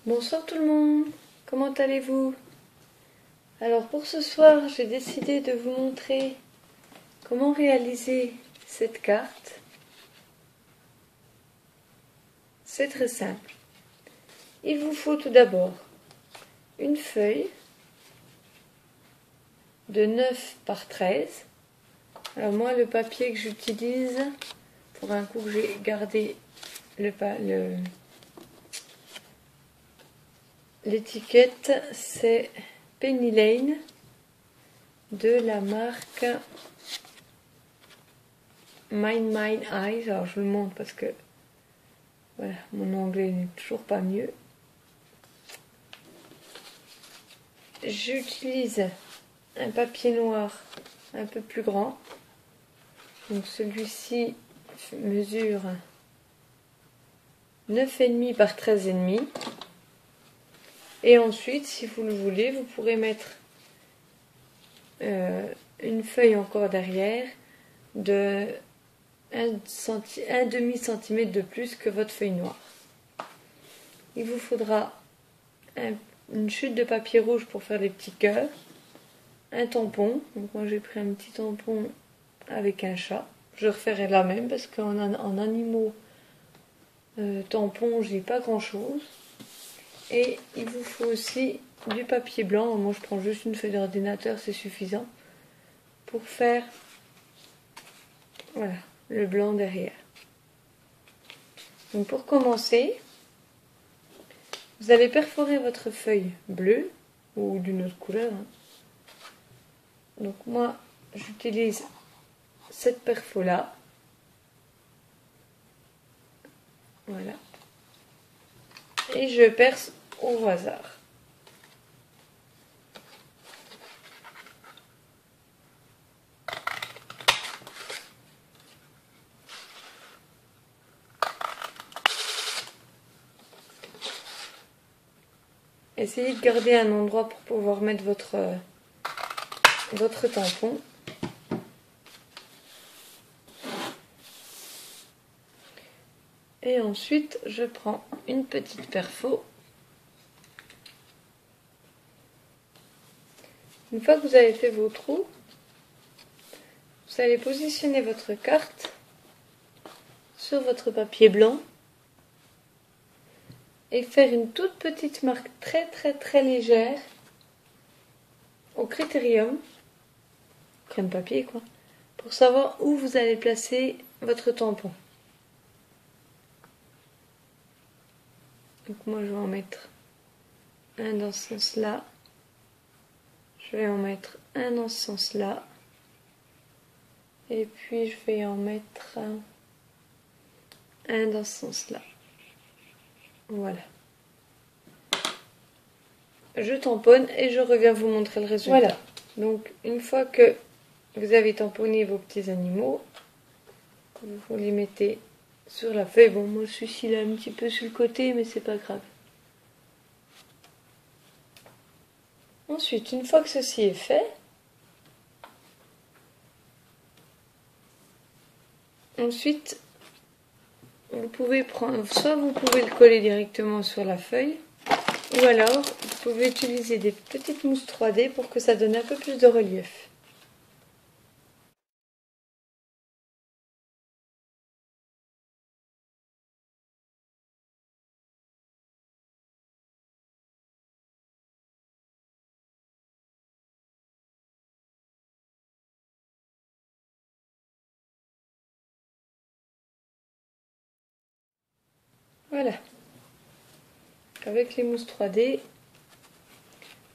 Bonsoir tout le monde, comment allez-vous? Alors pour ce soir, j'ai décidé de vous montrer comment réaliser cette carte. C'est très simple. Il vous faut tout d'abord une feuille de 9 par 13. Alors moi, le papier que j'utilise, pour un coup que j'ai gardé l'étiquette, c'est Penny Lane de la marque Mine Eyes. Alors je vous le montre parce que voilà, mon anglais n'est toujours pas mieux. J'utilise un papier noir un peu plus grand. Donc celui-ci mesure 9,5 par 13,5. Et ensuite, si vous le voulez, vous pourrez mettre une feuille encore derrière de 1 demi-centimètre de plus que votre feuille noire. Il vous faudra une chute de papier rouge pour faire les petits cœurs, un tampon. Donc moi j'ai pris un petit tampon avec un chat. Je referai la même parce qu'en animaux tampons, j'ai pas grand chose. Et il vous faut aussi du papier blanc. Moi je prends juste une feuille d'ordinateur, c'est suffisant pour faire voilà, le blanc derrière. Donc pour commencer, vous allez perforer votre feuille bleue ou d'une autre couleur. Donc moi j'utilise cette perfo là. Voilà. Et je perce au hasard. Essayez de garder un endroit pour pouvoir mettre votre tampon. Et ensuite, je prends une petite perfo. Une fois que vous avez fait vos trous, vous allez positionner votre carte sur votre papier blanc et faire une toute petite marque très légère au critérium, crème papier quoi, pour savoir où vous allez placer votre tampon. Donc moi je vais en mettre un dans ce sens là, je vais en mettre un dans ce sens là, et puis je vais en mettre un dans ce sens là. Voilà. Je tamponne et je reviens vous montrer le résultat. Voilà. Donc une fois que vous avez tamponné vos petits animaux, vous les mettez sur la feuille. Bon, moi celui-ci là un petit peu sur le côté, mais c'est pas grave. Ensuite, une fois que ceci est fait, ensuite vous pouvez prendre, soit vous pouvez le coller directement sur la feuille, ou alors vous pouvez utiliser des petites mousses 3D pour que ça donne un peu plus de relief. Voilà. Avec les mousses 3D,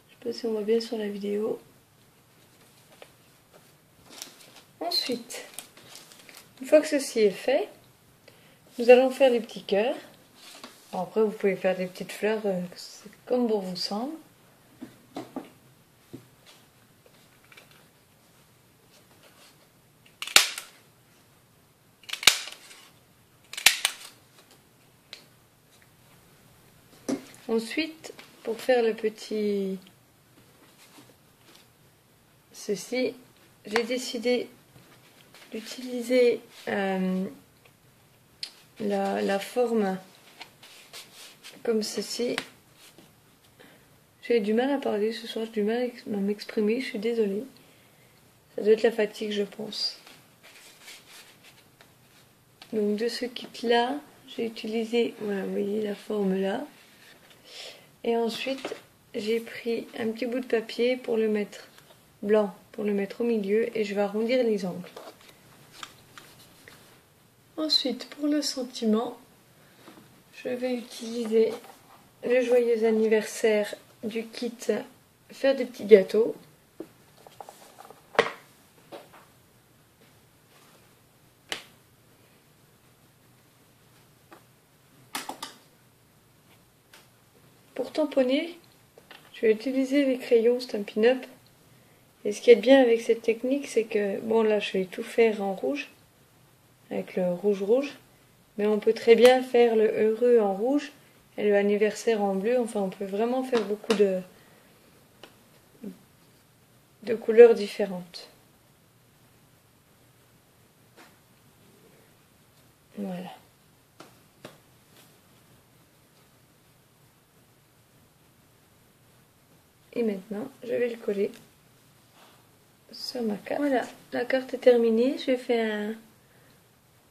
je sais pas si on voit bien sur la vidéo. Ensuite, une fois que ceci est fait, nous allons faire les petits cœurs. Alors après, vous pouvez faire des petites fleurs, comme bon vous semble. Ensuite, pour faire le petit ceci, j'ai décidé d'utiliser la forme comme ceci. J'ai du mal à parler ce soir, j'ai du mal à m'exprimer, je suis désolée. Ça doit être la fatigue, je pense. Donc de ce kit-là, j'ai utilisé, voilà, vous voyez la forme là. Et ensuite, j'ai pris un petit bout de papier pour le mettre blanc, pour le mettre au milieu, et je vais arrondir les angles. Ensuite, pour le sentiment, je vais utiliser le joyeux anniversaire du kit faire des petits gâteaux. Pour tamponner, je vais utiliser les crayons Stampin' Up. Et ce qui est bien avec cette technique, c'est que, bon là je vais tout faire en rouge, avec le rouge, mais on peut très bien faire le heureux en rouge et le anniversaire en bleu. Enfin, on peut vraiment faire beaucoup de couleurs différentes. Voilà. Et maintenant, je vais le coller sur ma carte. Voilà, la carte est terminée.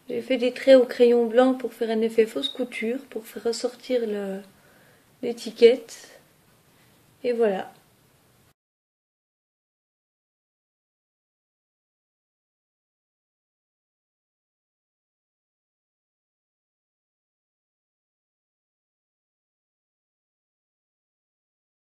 J'ai fait des traits au crayon blanc pour faire un effet fausse couture, pour faire ressortir l'étiquette. Et voilà.